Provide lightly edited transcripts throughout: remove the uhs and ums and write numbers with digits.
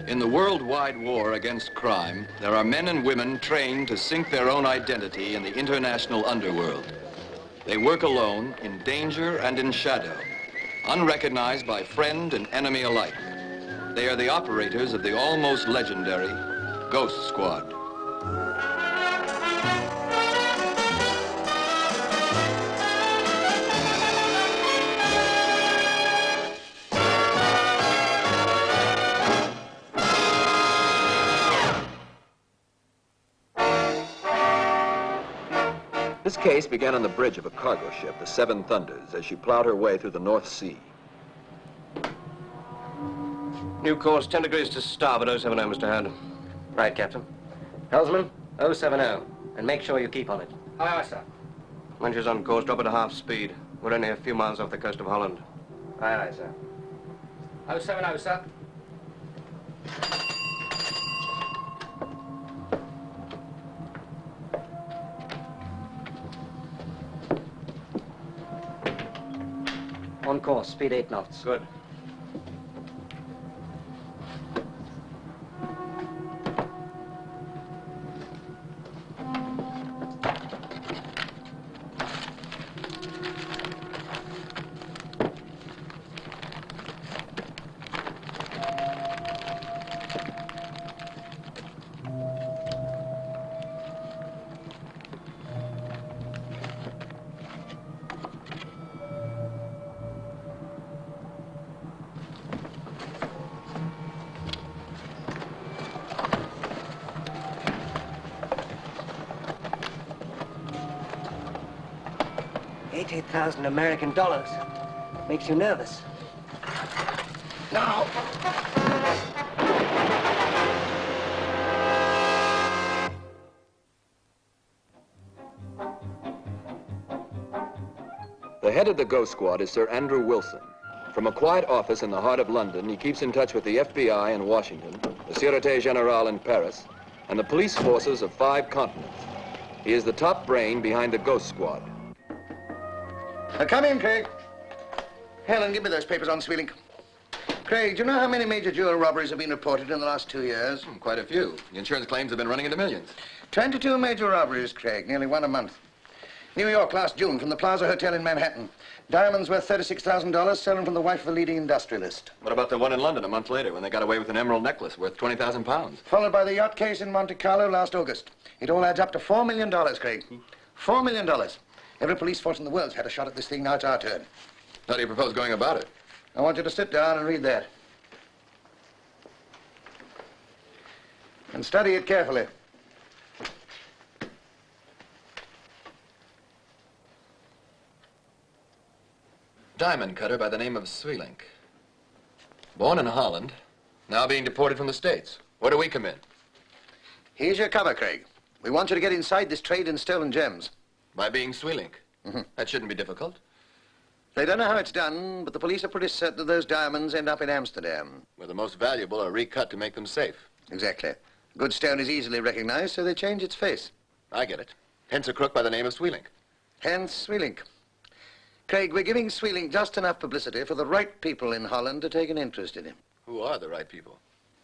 In the worldwide war against crime, there are men and women trained to sink their own identity in the international underworld. They work alone, in danger and in shadow, unrecognized by friend and enemy alike. They are the operators of the almost legendary Ghost Squad. This case began on the bridge of a cargo ship, the Seven Thunders, as she plowed her way through the North Sea. New course, 10 degrees to starboard, 070, Mr. Head. Right, Captain. Helmsman, 070, and make sure you keep on it. Aye, aye, sir. When she's on course, drop it to half speed. We're only a few miles off the coast of Holland. Aye, aye, sir. 070, sir. On course, speed 8 knots. Good. $88,000 American dollars. Makes you nervous. No! The head of the Ghost Squad is Sir Andrew Wilson. From a quiet office in the heart of London, he keeps in touch with the FBI in Washington, the Sûreté Générale in Paris, and the police forces of 5 continents. He is the top brain behind the Ghost Squad. Come in, Craig. Helen, give me those papers on Sweelinck. Craig, do you know how many major jewel robberies have been reported in the last 2 years? Quite a few. The insurance claims have been running into millions. 22 major robberies, Craig, nearly one a month. New York last June from the Plaza Hotel in Manhattan. Diamonds worth $36,000 stolen from the wife of a leading industrialist. What about the one in London a month later when they got away with an emerald necklace worth 20,000 pounds? Followed by the yacht case in Monte Carlo last August. It all adds up to $4 million, Craig. $4 million. Every police force in the world's had a shot at this thing. Now it's our turn. How do you propose going about it? I want you to sit down and read that. And study it carefully. Diamond cutter by the name of Sweelinck. Born in Holland, now being deported from the States. Where do we come in? Here's your cover, Craig. We want you to get inside this trade in stolen gems. By being Sweelinck. That shouldn't be difficult. They don't know how it's done, but the police are pretty certain that those diamonds end up in Amsterdam. Where the most valuable are recut to make them safe. Exactly. Good stone is easily recognized, so they change its face. I get it. Hence a crook by the name of Sweelinck. Hence Sweelinck. Craig, we're giving Sweelinck just enough publicity for the right people in Holland to take an interest in him. Who are the right people?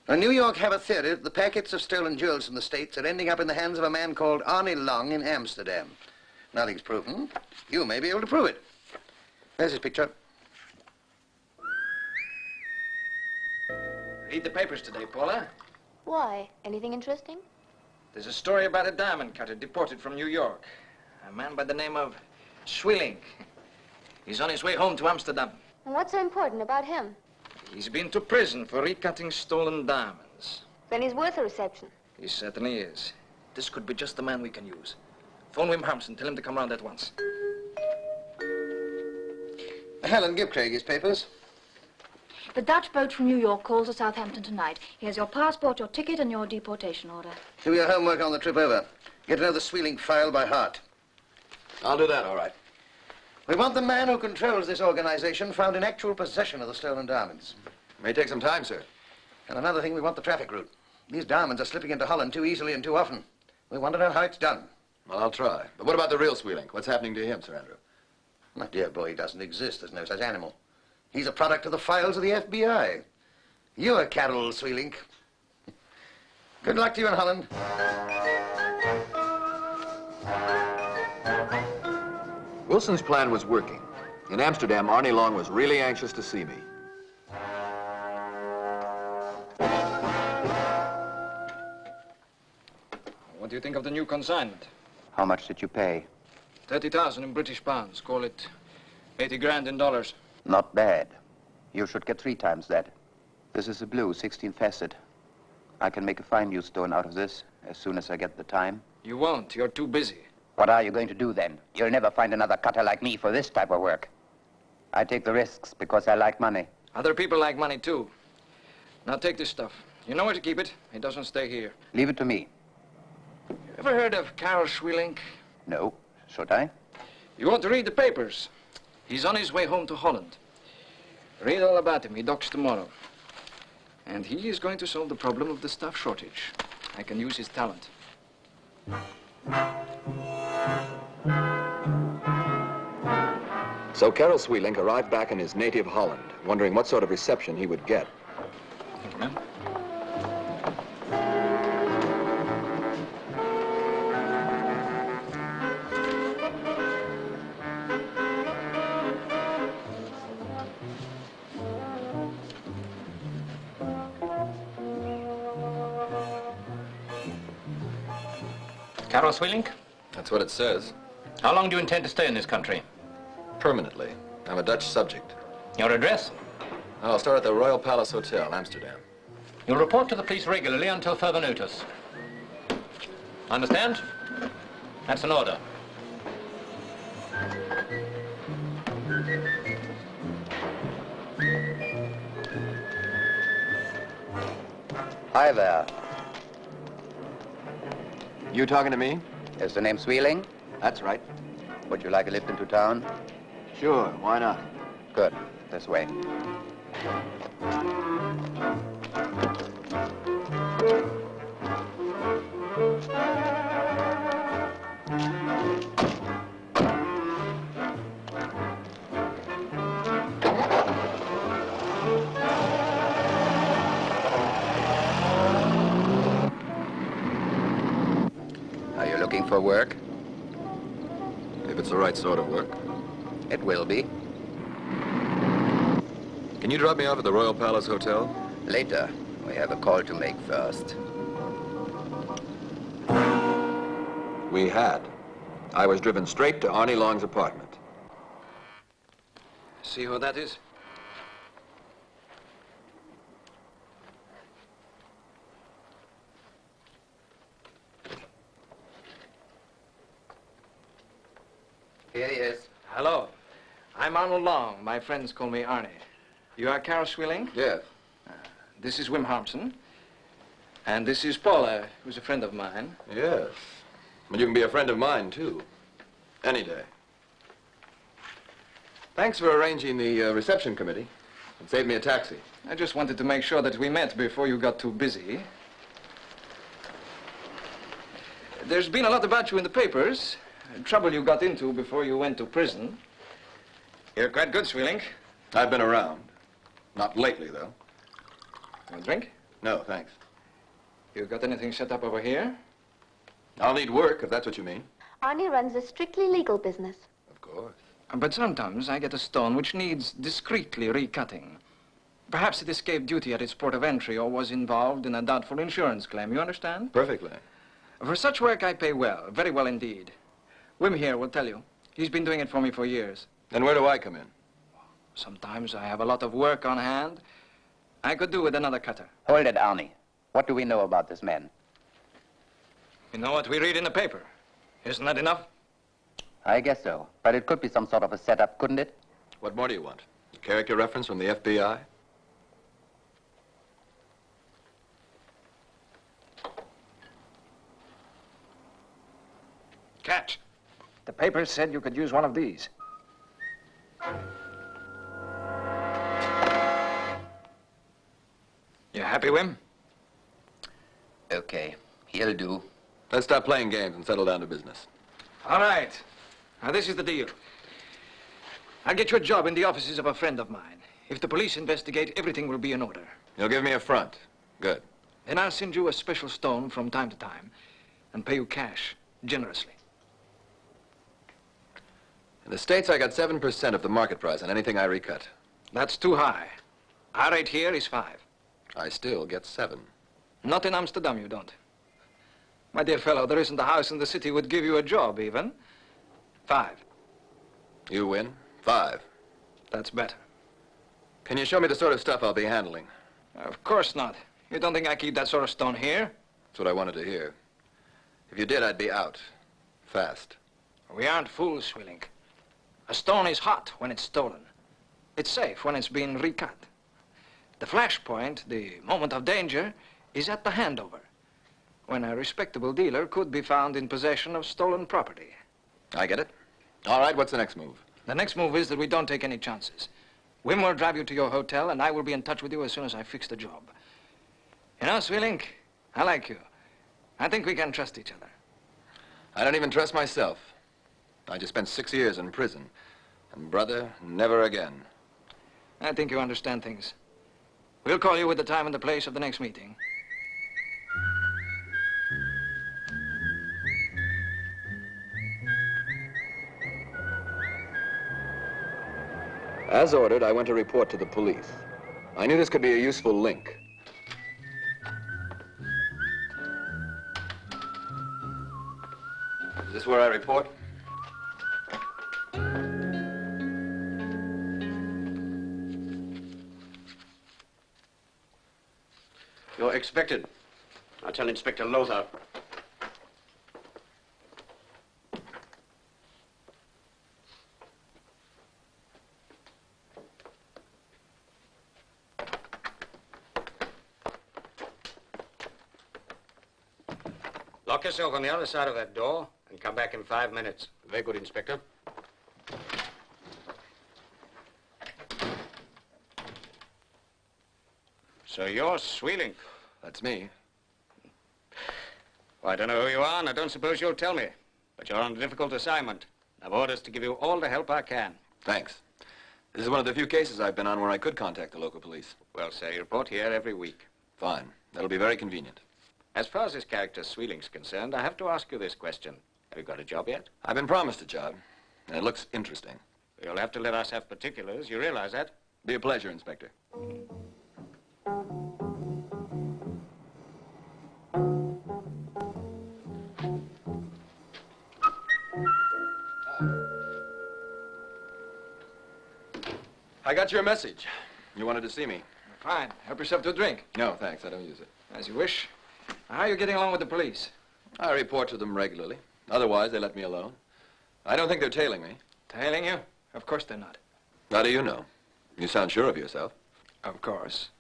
Now, New York have a theory that the packets of stolen jewels from the States are ending up in the hands of a man called Arnie Long in Amsterdam. Nothing's proven. You may be able to prove it. There's his picture. Read the papers today, Paula. Why? Anything interesting? There's a story about a diamond cutter deported from New York. A man by the name of Sweelinck. He's on his way home to Amsterdam. And what's so important about him? He's been to prison for recutting stolen diamonds. Then he's worth a reception. He certainly is. This could be just the man we can use. Phone Wim Harmson. Tell him to come round at once. Helen, give Craig his papers. The Dutch boat from New York calls to Southampton tonight. Here's your passport, your ticket, and your deportation order. Do your homework on the trip over. Get to know the Sweelinck file by heart. I'll do that, all right. We want the man who controls this organization found in actual possession of the stolen diamonds. May take some time, sir. And another thing, we want the traffic route. These diamonds are slipping into Holland too easily and too often. We want to know how it's done. Well, I'll try. But what about the real Sweelinck? What's happening to him, Sir Andrew? My dear boy, he doesn't exist. There's no such animal. He's a product of the files of the FBI. You're Carol Sweelinck. Good luck to you in Holland. Wilson's plan was working. In Amsterdam, Arnie Long was really anxious to see me. What do you think of the new consignment? How much did you pay? 30,000 in British pounds. Call it 80 grand in dollars. Not bad. You should get 3 times that. This is a blue, 16 facet. I can make a fine new stone out of this as soon as I get the time. You won't. You're too busy. What are you going to do then? You'll never find another cutter like me for this type of work. I take the risks because I like money. Other people like money, too. Now take this stuff. You know where to keep it. It doesn't stay here. Leave it to me. Ever heard of Karel Schwilink? No. Should I? You ought to read the papers. He's on his way home to Holland. Read all about him. He docks tomorrow. And he is going to solve the problem of the staff shortage. I can use his talent. So Karel Schwilink arrived back in his native Holland, wondering what sort of reception he would get. Thank you, ma'am. Karel Schwilink? That's what it says. How long do you intend to stay in this country? Permanently. I'm a Dutch subject. Your address? I'll start at the Royal Palace Hotel, Amsterdam. You'll report to the police regularly until further notice. Understand? That's an order. Hi there. You talking to me? Is the name Schwilink? That's right. Would you like a lift into town? Sure, why not? Good. This way. Are you looking for work? If it's the right sort of work. It will be. Can you drop me off at the Royal Palace Hotel? Later. We have a call to make first. We had. I was driven straight to Arnie Long's apartment. See who that is? Here he is. Hello. I'm Arnold Long. My friends call me Arnie. You are Karel Schwilink? Yes. This is Wim Harmson. And this is Paula, who's a friend of mine. Yes. But you can be a friend of mine, too. Any day. Thanks for arranging the reception committee. It saved me a taxi. I just wanted to make sure that we met before you got too busy. There's been a lot about you in the papers. Trouble you got into before you went to prison. You're quite good, Schwilink. I've been around. Not lately, though. Want a drink? No, thanks. You got anything set up over here? I'll need work, if that's what you mean. Arnie runs a strictly legal business. Of course. But sometimes I get a stone which needs discreetly recutting. Perhaps it escaped duty at its port of entry or was involved in a doubtful insurance claim. You understand? Perfectly. For such work, I pay well, very well indeed. Wim here will tell you. He's been doing it for me for years. Then where do I come in? Sometimes I have a lot of work on hand. I could do with another cutter. Hold it, Arnie. What do we know about this man? You know what we read in the paper. Isn't that enough? I guess so. But it could be some sort of a setup, couldn't it? What more do you want? A character reference from the FBI? Catch. The paper said you could use one of these. You happy, Wim? Okay. He'll do. Let's stop playing games and settle down to business. All right. Now, this is the deal. I'll get you a job in the offices of a friend of mine. If the police investigate, everything will be in order. You'll give me a front. Good. Then I'll send you a special stone from time to time and pay you cash, generously. In the States, I got 7% of the market price on anything I recut. That's too high. Our rate here is 5. I still get 7. Not in Amsterdam, you don't. My dear fellow, there isn't a house in the city would give you a job, even. 5. You win. 5. That's better. Can you show me the sort of stuff I'll be handling? Of course not. You don't think I keep that sort of stone here? That's what I wanted to hear. If you did, I'd be out. Fast. We aren't fools, Swilling. A stone is hot when it's stolen. It's safe when it's being recut. The flashpoint, the moment of danger, is at the handover, when a respectable dealer could be found in possession of stolen property. I get it. All right, what's the next move? The next move is that we don't take any chances. Wim will drive you to your hotel, and I will be in touch with you as soon as I fix the job. You know, Swilling, I like you. I think we can trust each other. I don't even trust myself. I just spent 6 years in prison. And, brother, never again. I think you understand things. We'll call you with the time and the place of the next meeting. As ordered, I went to report to the police. I knew this could be a useful link. Is this where I report? You're expected. I'll tell Inspector Lothar. Lock yourself on the other side of that door and come back in 5 minutes. Very good, Inspector. So you're Swilling. That's me. Well, I don't know who you are, and I don't suppose you'll tell me. But you're on a difficult assignment. I've orders to give you all the help I can. Thanks. This is one of the few cases I've been on where I could contact the local police. Well, sir, you report here every week. Fine. That'll be very convenient. As far as this character Swilling's concerned, I have to ask you this question. Have you got a job yet? I've been promised a job, and it looks interesting. You'll have to let us have particulars. You realize that? Be a pleasure, Inspector. I got your message. You wanted to see me. Fine. Help yourself to a drink. No, thanks. I don't use it. As you wish. How are you getting along with the police? I report to them regularly. Otherwise, they let me alone. I don't think they're tailing me. Tailing you? Of course they're not. How do you know? You sound sure of yourself. Of course.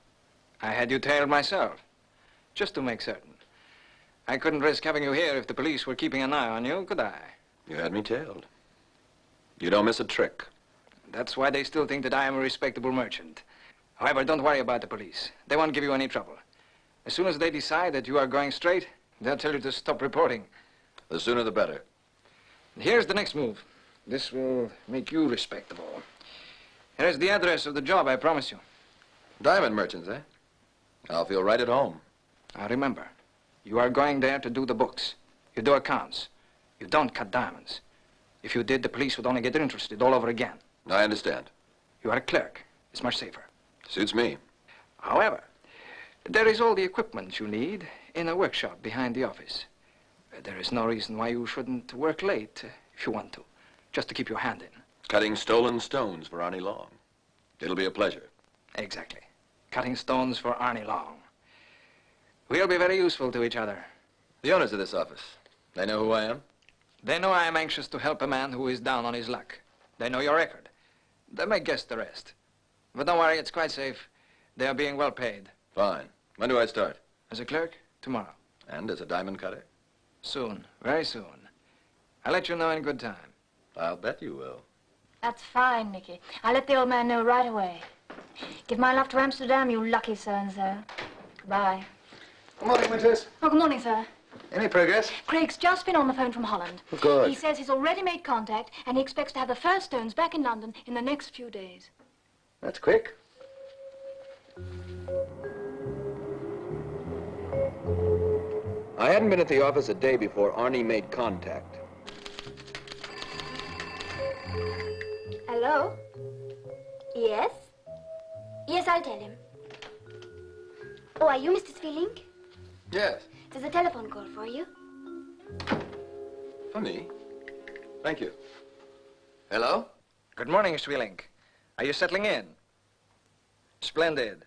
I had you tailed myself, just to make certain. I couldn't risk having you here if the police were keeping an eye on you, could I? You had me tailed. You don't miss a trick. That's why they still think that I am a respectable merchant. However, don't worry about the police. They won't give you any trouble. As soon as they decide that you are going straight, they'll tell you to stop reporting. The sooner the better. And here's the next move. This will make you respectable. Here's the address of the job, I promise you. Diamond merchants, eh? I'll feel right at home. Now remember, you are going there to do the books. You do accounts. You don't cut diamonds. If you did, the police would only get interested all over again. I understand. You are a clerk. It's much safer. Suits me. However, there is all the equipment you need in a workshop behind the office. There is no reason why you shouldn't work late if you want to, just to keep your hand in. Cutting stolen stones for Arnie Long. It'll be a pleasure. Exactly. Cutting stones for Arnie Long. We'll be very useful to each other. The owners of this office, they know who I am? They know I am anxious to help a man who is down on his luck. They know your record. They may guess the rest. But don't worry, it's quite safe. They are being well paid. Fine. When do I start? As a clerk, tomorrow. And as a diamond cutter? Soon, very soon. I'll let you know in good time. I'll bet you will. That's fine, Mickey. I'll let the old man know right away. Give my love to Amsterdam, you lucky so-and-so. Goodbye. Good morning, Winters. Oh, good morning, sir. Any progress? Craig's just been on the phone from Holland. Good. He says he's already made contact, and he expects to have the first stones back in London in the next few days. That's quick. I hadn't been at the office a day before Arnie made contact. Hello? Yes? Yes, I'll tell him. Oh, are you Mr. Sweeling? Yes. There's a telephone call for you. For me? Thank you. Hello? Good morning, Sweeling. Are you settling in? Splendid.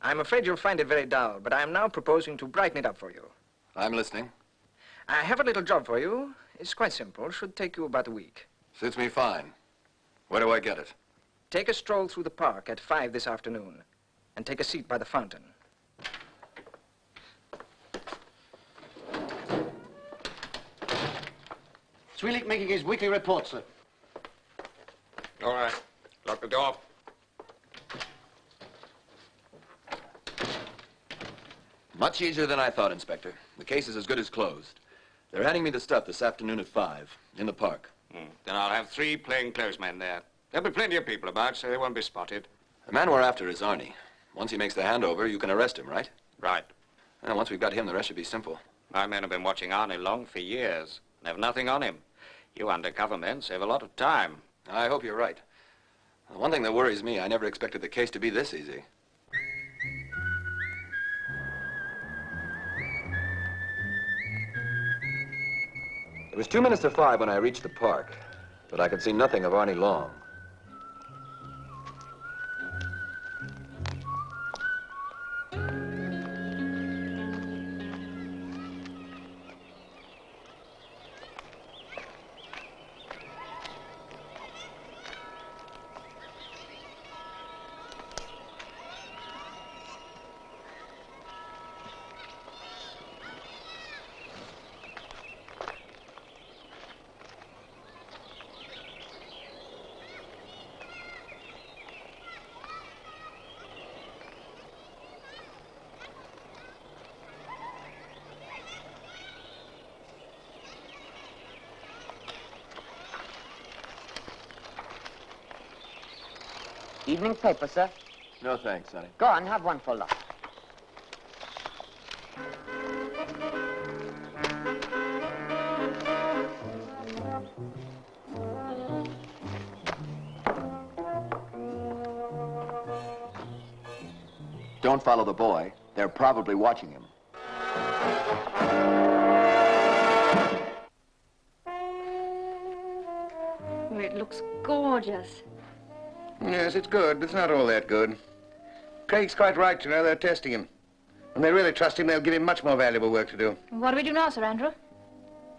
I'm afraid you'll find it very dull, but I'm now proposing to brighten it up for you. I'm listening. I have a little job for you. It's quite simple. Should take you about a week. Suits me fine. Where do I get it? Take a stroll through the park at 5 this afternoon, and take a seat by the fountain. Sweeling making his weekly report, sir. All right. Lock the door. Much easier than I thought, Inspector. The case is as good as closed. They're handing me the stuff this afternoon at 5 in the park. Then I'll have 3 plainclothes men there. There'll be plenty of people about, so they won't be spotted. The man we're after is Arnie. Once he makes the handover, you can arrest him, right? Right. And once we've got him, the rest should be simple. My men have been watching Arnie Long for years and have nothing on him. You undercover men save a lot of time. I hope you're right. The one thing that worries me, I never expected the case to be this easy. It was 2 minutes to 5 when I reached the park, but I could see nothing of Arnie Long. Evening paper, sir. No thanks, Sonny. Go on, have one for luck. Don't follow the boy. They're probably watching him. Oh, it looks gorgeous. Yes, it's good, but it's not all that good. Craig's quite right, you know. They're testing him. When they really trust him, they'll give him much more valuable work to do. What do we do now, Sir Andrew?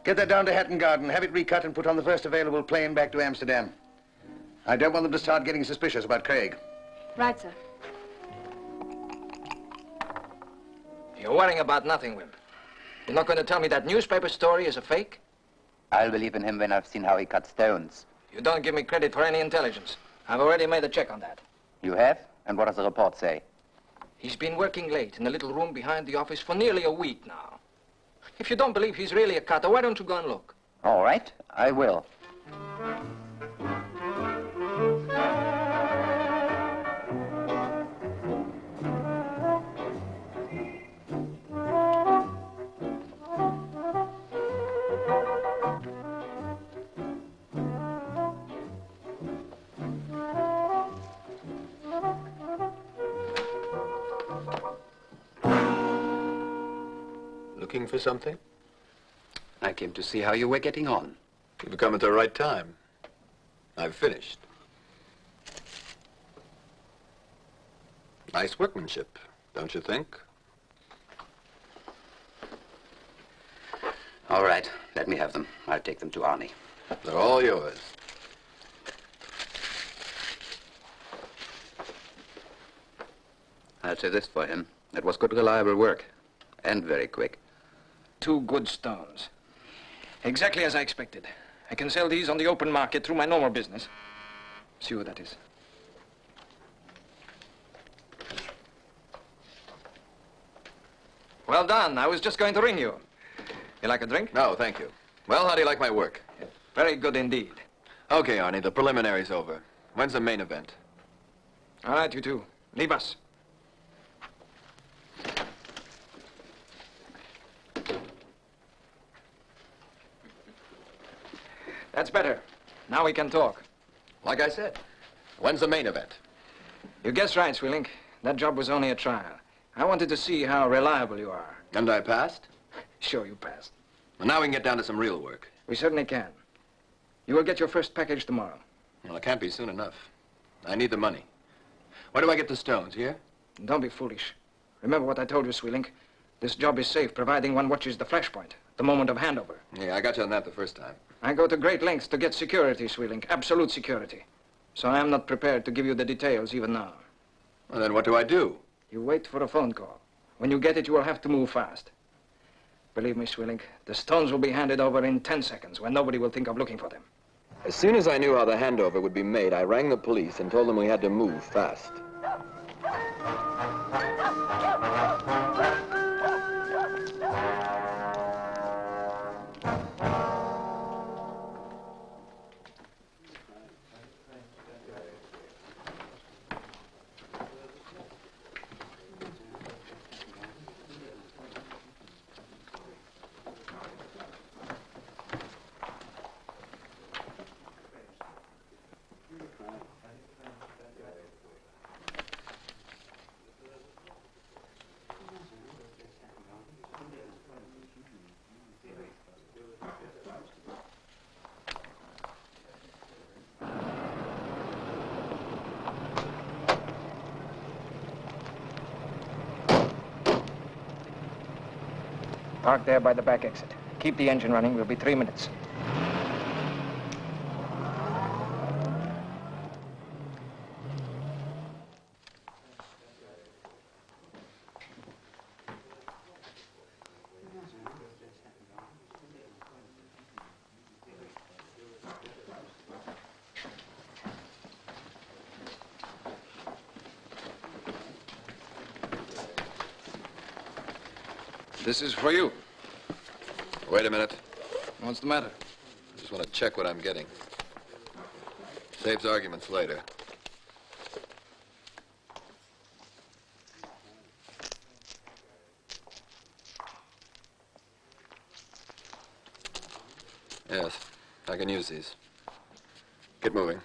Get that down to Hatton Garden, have it recut and put on the first available plane back to Amsterdam. I don't want them to start getting suspicious about Craig. Right, sir. You're worrying about nothing, Wim. You're not going to tell me that newspaper story is a fake? I'll believe in him when I've seen how he cuts stones. You don't give me credit for any intelligence. I've already made a check on that. You have? And what does the report say? He's been working late in the little room behind the office for nearly a week now. If you don't believe he's really a cutter, why don't you go and look? All right, I will. Looking for something? I came to see how you were getting on. You've come at the right time. I've finished. Nice workmanship, don't you think? All right, let me have them. I'll take them to Arnie. They're all yours. I'll say this for him. It was good, reliable work. And very quick. 2 good stones. Exactly as I expected. I can sell these on the open market through my normal business. See who that is. Well done. I was just going to ring you. You like a drink? No, thank you. Well, how do you like my work? Very good indeed. Okay, Arnie, the preliminary's over. When's the main event? All right, you two. Leave us. That's better. Now we can talk. Like I said, when's the main event? You guessed right, Swilling. That job was only a trial. I wanted to see how reliable you are. And I passed? Sure, you passed. Well, now we can get down to some real work. We certainly can. You will get your first package tomorrow. Well, it can't be soon enough. I need the money. Where do I get the stones, here? Don't be foolish. Remember what I told you, Swilling. This job is safe, providing one watches the flashpoint, the moment of handover. Yeah, I got you on that the first time. I go to great lengths to get security, Swilling, absolute security. So I am not prepared to give you the details even now. Well, then what do I do? You wait for a phone call. When you get it, you will have to move fast. Believe me, Swilling, the stones will be handed over in 10 seconds when nobody will think of looking for them. As soon as I knew how the handover would be made, I rang the police and told them we had to move fast. Park there by the back exit. Keep the engine running. We'll be 3 minutes. This is for you. Wait a minute. What's the matter? I just want to check what I'm getting. Saves arguments later. Yes, I can use these. Get moving.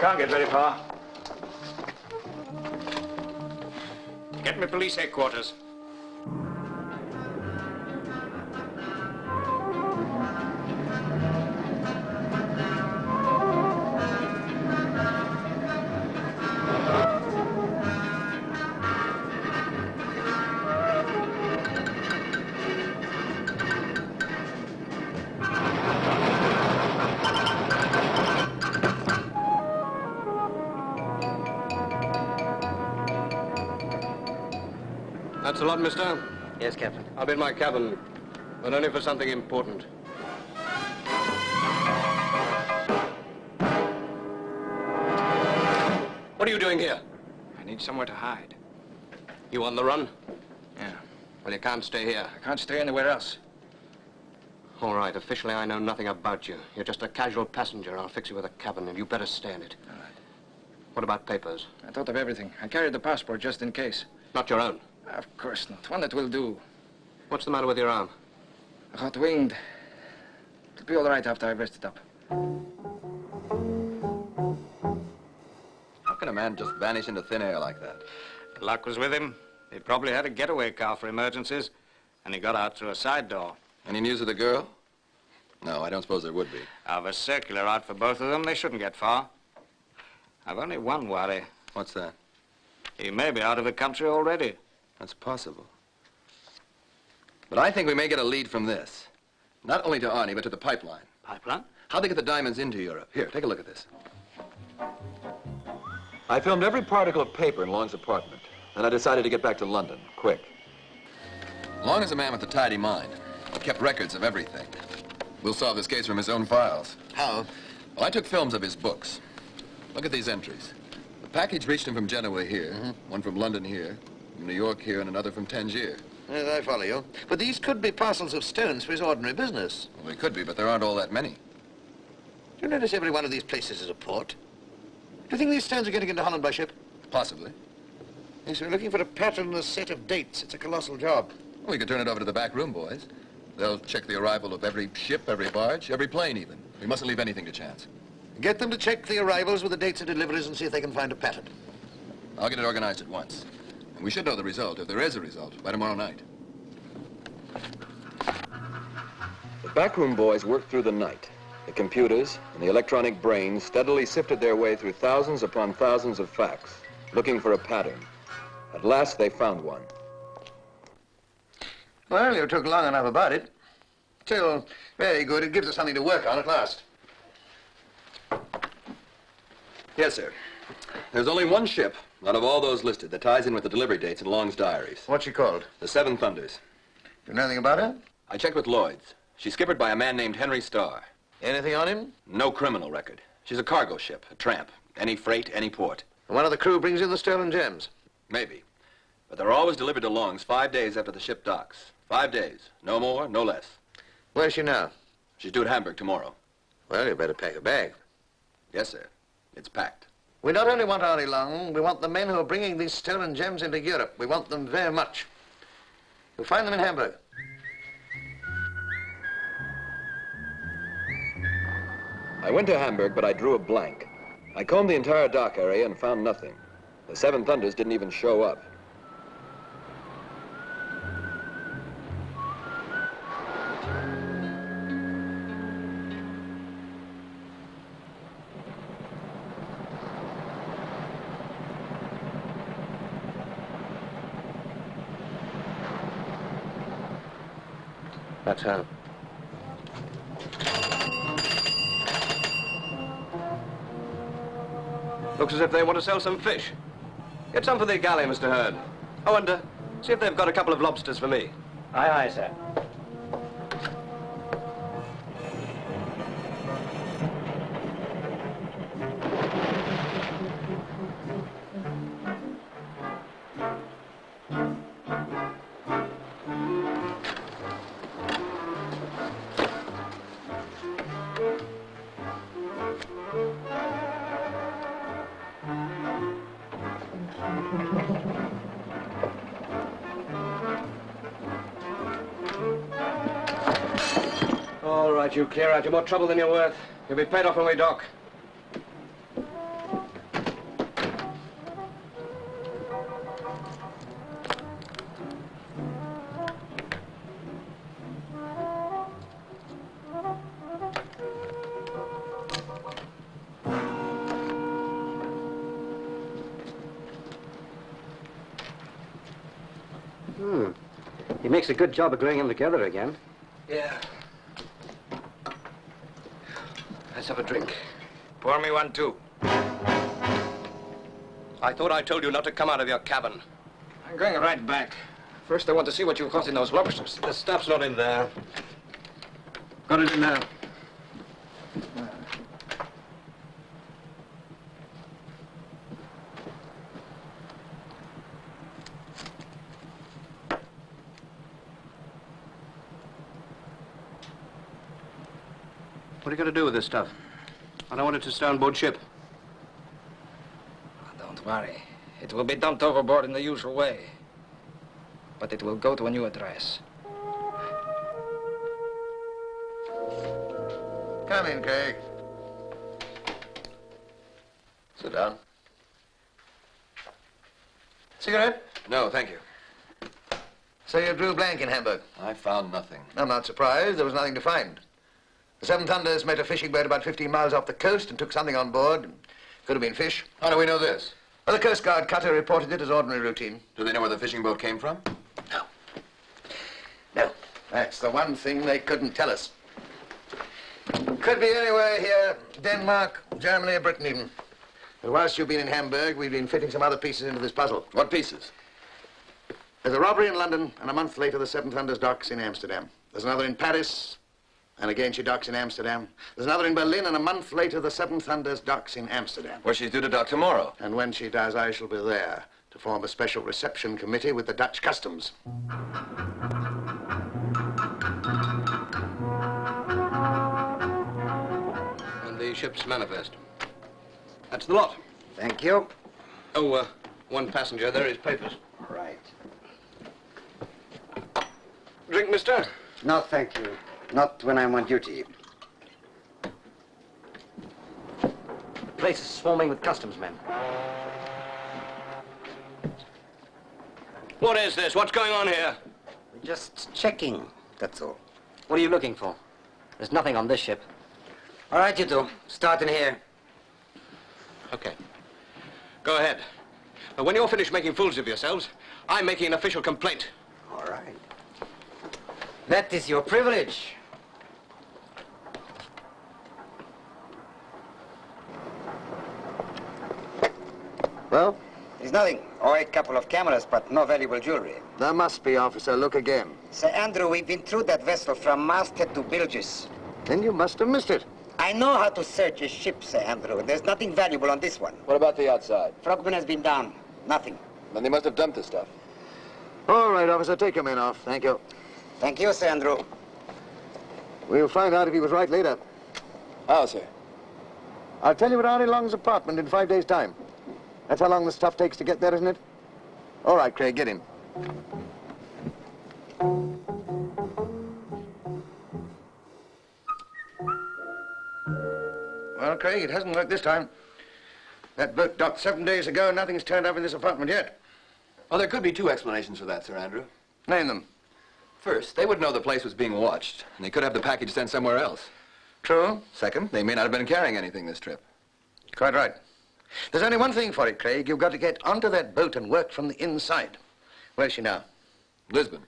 Can't get very far. Get me police headquarters. That's a lot, mister. Yes, Captain. I'll be in my cabin, but only for something important. What are you doing here? I need somewhere to hide. You on the run? Yeah. Well, you can't stay here. I can't stay anywhere else. All right, officially I know nothing about you. You're just a casual passenger. I'll fix you with a cabin, and you better stay in it. All right. What about papers? I thought of everything. I carried the passport just in case. Not your own? Of course not. One that will do. What's the matter with your arm? I got winged. It'll be all right after I rest it up. How can a man just vanish into thin air like that? Luck was with him. He probably had a getaway car for emergencies, and he got out through a side door. Any news of the girl? No, I don't suppose there would be. I've a circular out for both of them. They shouldn't get far. I've only one worry. What's that? He may be out of the country already. That's possible. But I think we may get a lead from this. Not only to Arnie, but to the pipeline. Pipeline? How'd they get the diamonds into Europe? Here, take a look at this. I filmed every particle of paper in Long's apartment, and I decided to get back to London, quick. Long is a man with a tidy mind. He kept records of everything. We'll solve this case from his own files. How? Well, I took films of his books. Look at these entries. The package reached him from Genoa here, one from London here, from New York here, and another from Tangier. Yes, I follow you. But these could be parcels of stones for his ordinary business. Well, they could be, but there aren't all that many. Do you notice every one of these places is a port? Do you think these stones are getting into Holland by ship? Possibly. Yes, we're looking for a pattern and a set of dates. It's a colossal job. Well, we could turn it over to the back room, boys. They'll check the arrival of every ship, every barge, every plane even. We mustn't leave anything to chance. Get them to check the arrivals with the dates of deliveries and see if they can find a pattern. I'll get it organized at once. And we should know the result, if there is a result, by tomorrow night. The backroom boys worked through the night. The computers and the electronic brains steadily sifted their way through thousands upon thousands of facts, looking for a pattern. At last, they found one. Well, you took long enough about it. Still, very good. It gives us something to work on at last. Yes, sir. There's only one ship, out of all those listed, that ties in with the delivery dates in Long's diaries. What's she called? The Seven Thunders. Do you know anything about her? I checked with Lloyd's. She's skippered by a man named Henry Starr. Anything on him? No criminal record. She's a cargo ship, a tramp. Any freight, any port. And one of the crew brings in the stolen gems? Maybe. But they're always delivered to Long's 5 days after the ship docks. 5 days. No more, no less. Where's she now? She's due at Hamburg tomorrow. Well, you better pack a bag. Yes, sir. It's packed. We not only want Arnie Long, we want the men who are bringing these stolen gems into Europe. We want them very much. You'll find them in Hamburg. I went to Hamburg, but I drew a blank. I combed the entire dock area and found nothing. The Seven Thunders didn't even show up. That's her. Looks as if they want to sell some fish. Get some for the galley, Mr. Hurd. Oh, and see if they've got a couple of lobsters for me. Aye, aye, sir. All right, you clear out. You're more trouble than you're worth. You'll be paid off when we dock. He makes a good job of gluing them together again. Yeah. Let's have a drink. Pour me one, too. I thought I told you not to come out of your cabin. I'm going right back. First, I want to see what you caught in those lobsters. The stuff's not in there. Got it in there. What are you going to do with this stuff? I don't want it to stay on board ship. Don't worry. It will be dumped overboard in the usual way. But it will go to a new address. Come in, Craig. Sit down. Cigarette? No, thank you. So you drew blank in Hamburg? I found nothing. I'm not surprised. There was nothing to find. The Seven Thunders met a fishing boat about 15 miles off the coast and took something on board. Could have been fish. How do we know this? Well, the Coast Guard cutter reported it as ordinary routine. Do they know where the fishing boat came from? No. That's the one thing they couldn't tell us. Could be anywhere here. Denmark, Germany, or Britain even. But whilst you've been in Hamburg, we've been fitting some other pieces into this puzzle. What pieces? There's a robbery in London, and a month later the Seven Thunders docks in Amsterdam. There's another in Paris, And again she docks in Amsterdam. There's another in Berlin, and a month later the Seven Thunders docks in Amsterdam. Where she's due to dock tomorrow. And when she does, I shall be there to form a special reception committee with the Dutch customs. And the ship's manifest. That's the lot. Thank you. Oh, one passenger. There are his papers. Right. Drink, mister? No, thank you. Not when I'm on duty. The place is swarming with customs men. What is this? What's going on here? We're just checking, that's all. What are you looking for? There's nothing on this ship. All right, you two. Start in here. Okay. Go ahead. But when you're finished making fools of yourselves, I'm making an official complaint. All right. That is your privilege. Well? There's nothing. Or a couple of cameras, but no valuable jewelry. There must be, officer. Look again. Sir Andrew, we've been through that vessel from masthead to bilges. Then you must have missed it. I know how to search a ship, Sir Andrew. There's nothing valuable on this one. What about the outside? Frogman has been down. Nothing. Then they must have dumped the stuff. All right, officer. Take your men off. Thank you. Thank you, Sir Andrew. We'll find out if he was right later. How, sir? I'll tell you at Arnie Long's apartment in 5 days' time. That's how long the stuff takes to get there, isn't it? All right, Craig, get in. Well, Craig, it hasn't worked this time. That boat docked 7 days ago, and nothing's turned up in this apartment yet. Well, there could be two explanations for that, Sir Andrew. Name them. First, they would know the place was being watched, and they could have the package sent somewhere else. True. Second, they may not have been carrying anything this trip. Quite right. There's only one thing for it, Craig. You've got to get onto that boat and work from the inside. Where's she now? Lisbon.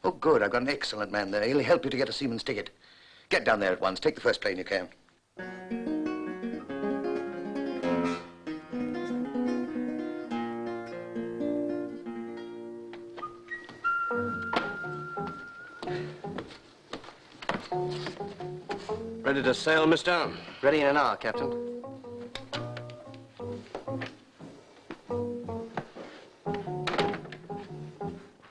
Oh, good. I've got an excellent man there. He'll help you to get a seaman's ticket. Get down there at once. Take the first plane you can. Ready to sail, mister? Ready in an hour, Captain.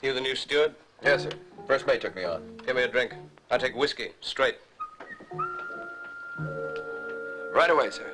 You the new steward? Yes, sir. First mate took me on. Give me a drink. I take whiskey, straight. Right away, sir.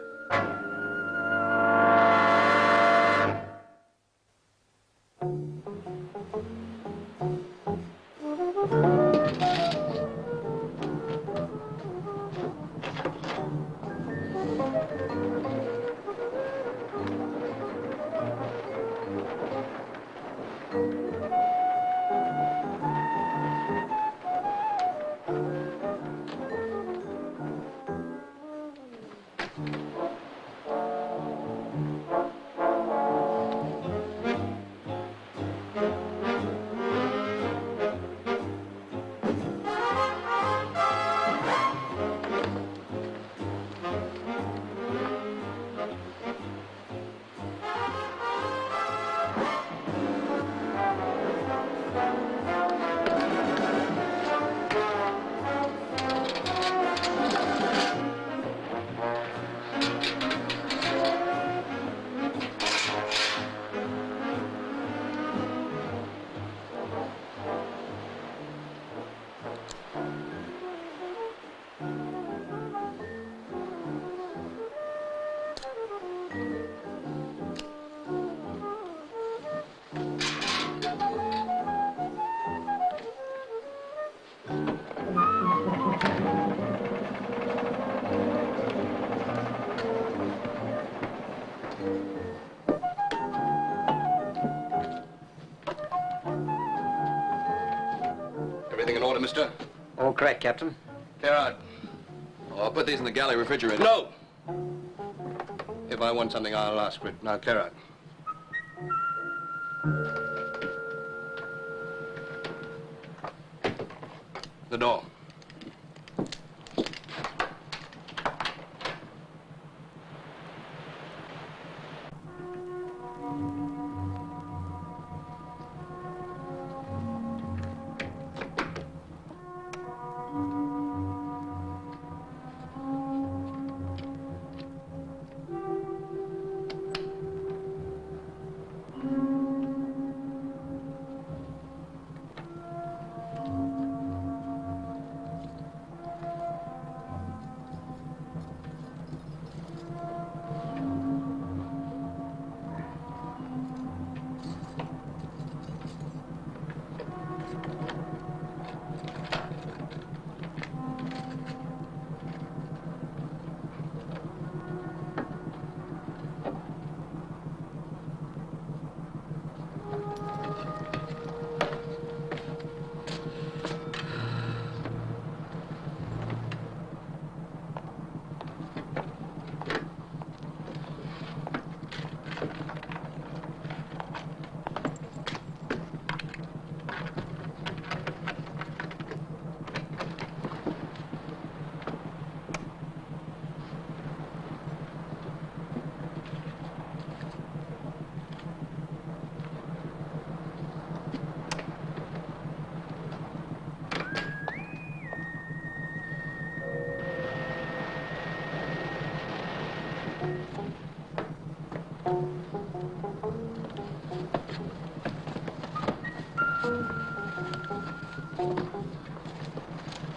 Everything in order, mister? All correct, Captain. Clear out. Oh, I'll put these in the galley refrigerator. No! If I want something, I'll ask for it. Now, clear out. The door.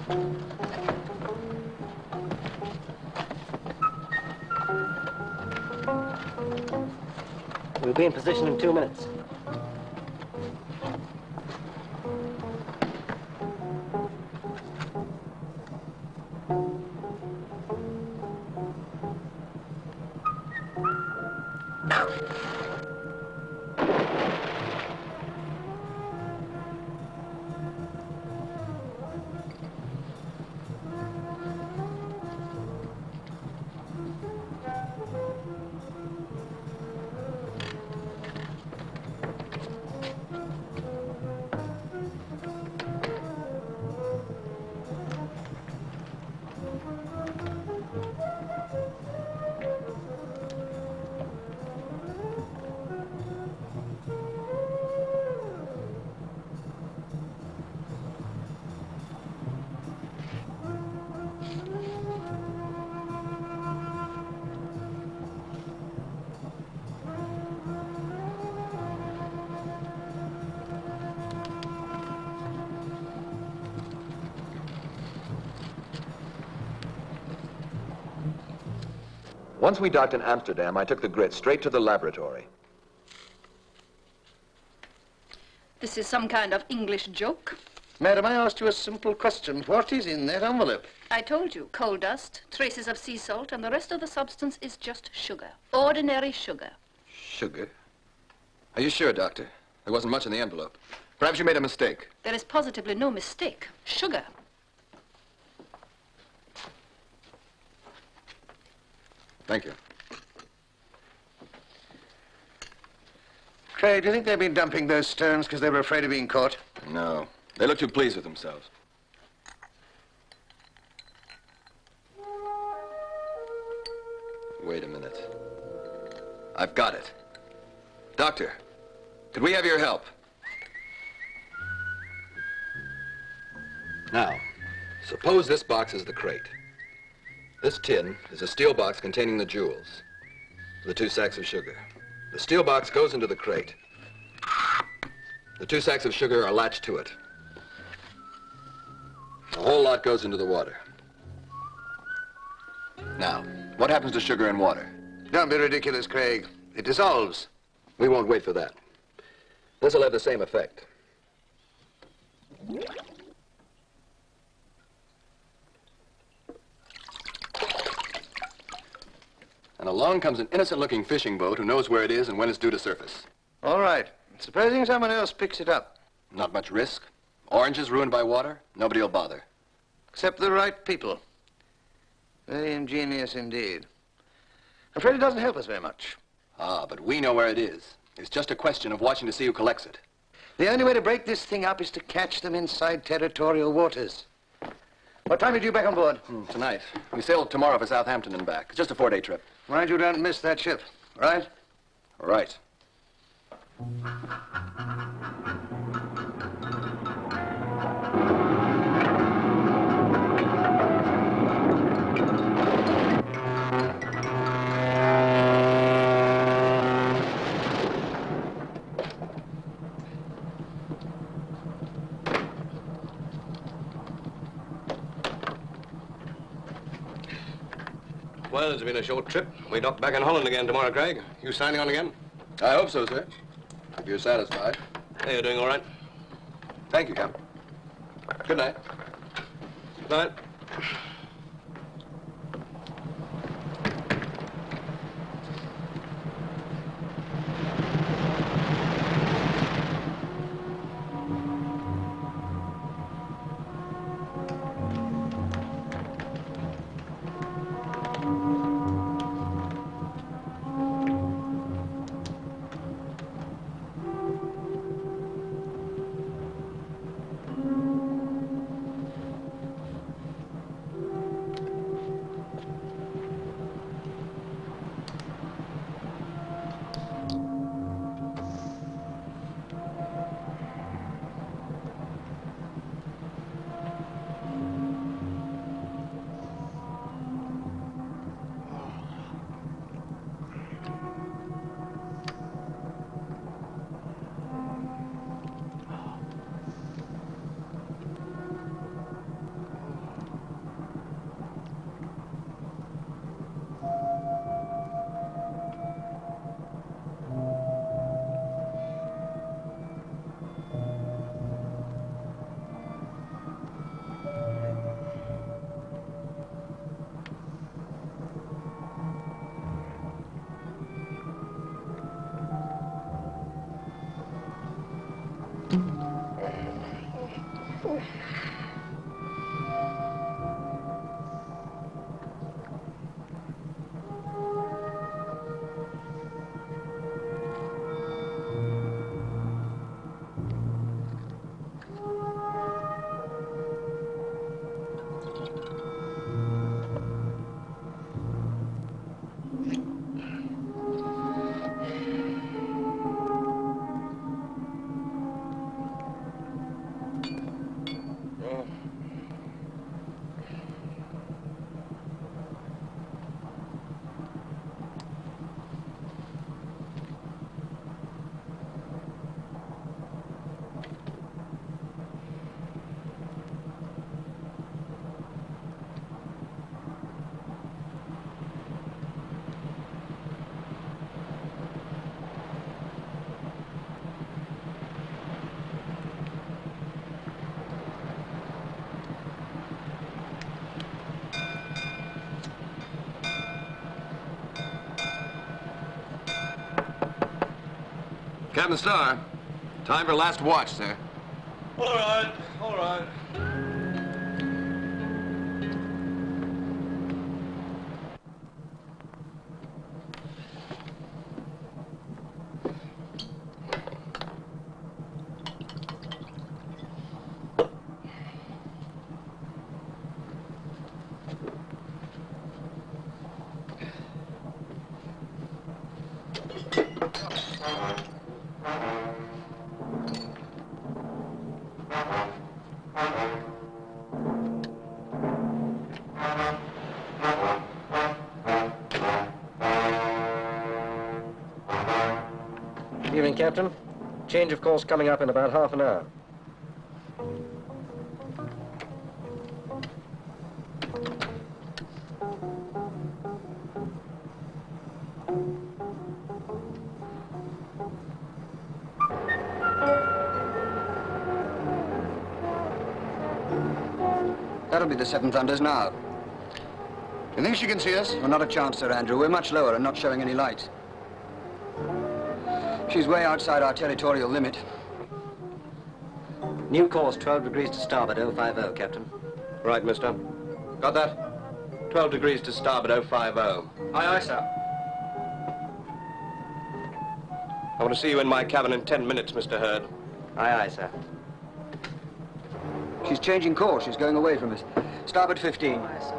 We'll be in position in 2 minutes. Once we docked in Amsterdam, I took the grit straight to the laboratory. This is some kind of English joke. Madam, I asked you a simple question. What is in that envelope? I told you, coal dust, traces of sea salt, and the rest of the substance is just sugar. Ordinary sugar. Sugar? Are you sure, Doctor? There wasn't much in the envelope. Perhaps you made a mistake. There is positively no mistake. Sugar. Thank you. Craig, do you think they've been dumping those stones because they were afraid of being caught? No. They look too pleased with themselves. Wait a minute. I've got it. Doctor, could we have your help? Now, suppose this box is the crate. This tin is a steel box containing the jewels, the 2 sacks of sugar. The steel box goes into the crate. The 2 sacks of sugar are latched to it. The whole lot goes into the water. Now, what happens to sugar in water? Don't be ridiculous, Craig. It dissolves. We won't wait for that. This will have the same effect. And along comes an innocent-looking fishing boat who knows where it is and when it's due to surface. All right. Supposing someone else picks it up. Not much risk. Oranges ruined by water, nobody will bother. Except the right people. Very ingenious indeed. I'm afraid it doesn't help us very much. Ah, but we know where it is. It's just a question of watching to see who collects it. The only way to break this thing up is to catch them inside territorial waters. What time are you due back on board? Tonight. We sail tomorrow for Southampton and back. It's just a 4-day trip. Mind you don't miss that ship, right? Right. Well, it's been a short trip. We dock back in Holland again tomorrow, Craig. You signing on again? I hope so, sir. If you're satisfied. Hey, you're doing all right? Thank you, Captain. Good night. Good night. Captain Starr, time for last watch, sir. All right, all right. Evening, Captain. Change of course coming up in about half an hour. That'll be the Seven Thunders now. You think she can see us? Well, not a chance, Sir Andrew. We're much lower and not showing any light. She's way outside our territorial limit. New course, 12 degrees to starboard, 050, Captain. Right, mister. Got that? 12 degrees to starboard, 050. Aye, aye, sir. I want to see you in my cabin in 10 minutes, Mr. Hurd. Aye, aye, sir. She's changing course. She's going away from us. Starboard 15. Aye, sir.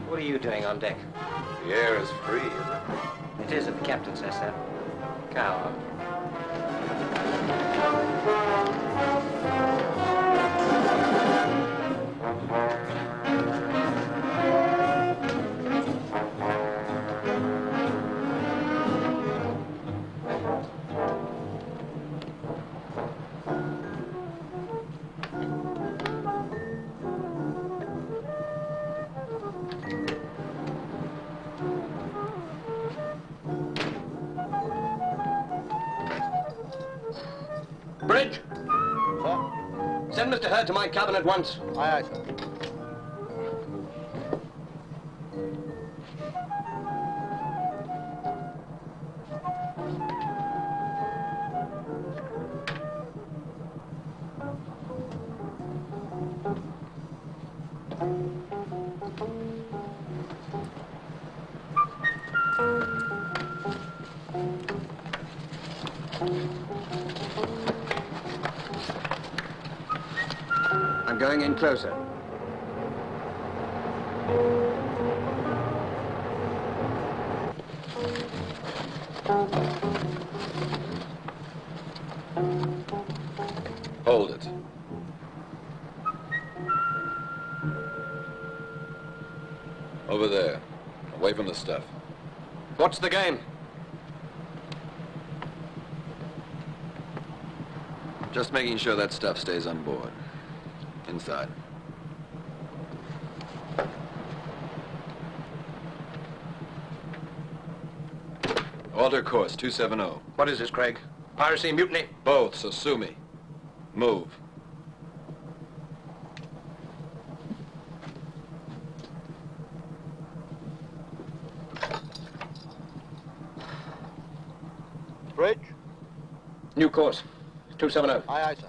What are you doing on deck? The air is free, isn't it? It is if the captain says so. Cow. Bridge! Send Mr. Hurd to my cabin at once. Aye, aye, sir. I'm going in closer. Hold it. Over there. Away from the stuff. What's the game? Just making sure that stuff stays on board. Inside. Alter course, 270. What is this, Craig? Piracy, mutiny? Both, so sue me. Move. Bridge? New course, 270. Aye, aye, sir.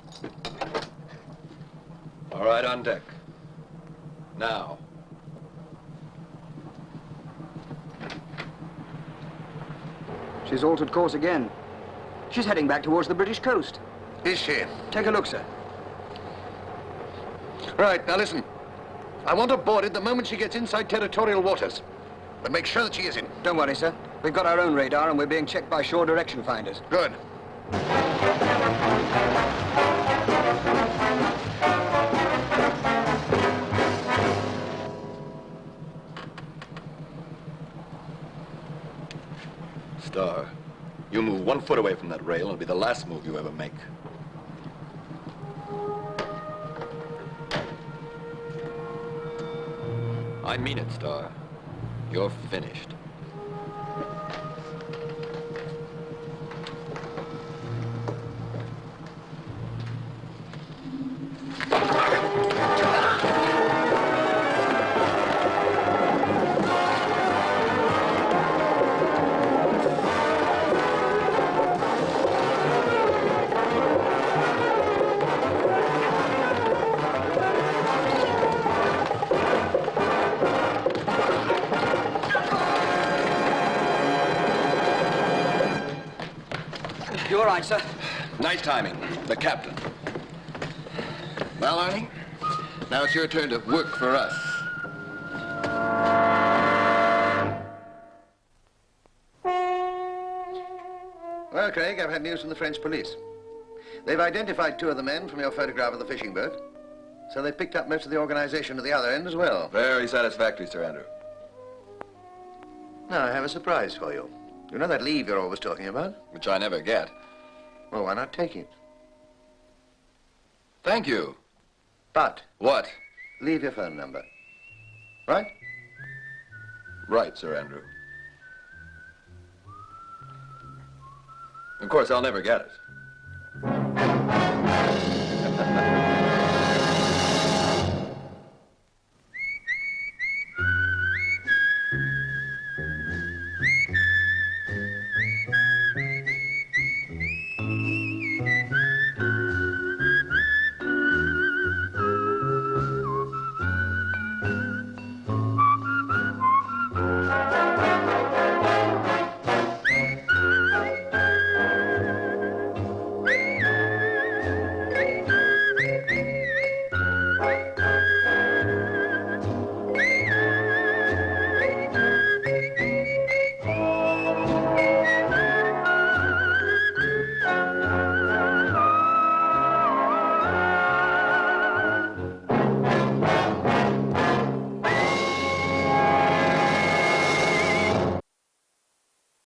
All right, on deck. Now. She's altered course again. She's heading back towards the British coast. Is she? Take a look, sir. Right, now listen. I want her boarded the moment she gets inside territorial waters. But make sure that she is in. Don't worry, sir. We've got our own radar and we're being checked by shore direction finders. Good. Starr, you move 1 foot away from that rail and it'll be the last move you ever make. I mean it, Starr. You're finished. You all right, sir? Nice timing. The captain. Well, Arnie, now it's your turn to work for us. Well, Craig, I've had news from the French police. They've identified 2 of the men from your photograph of the fishing boat. So they picked up most of the organization at the other end as well. Very satisfactory, Sir Andrew. Now, I have a surprise for you. You know that leave you're always talking about? Which I never get. Well, why not take it? Thank you. But... What? Leave your phone number. Right? Right, Sir Andrew. Of course, I'll never get it.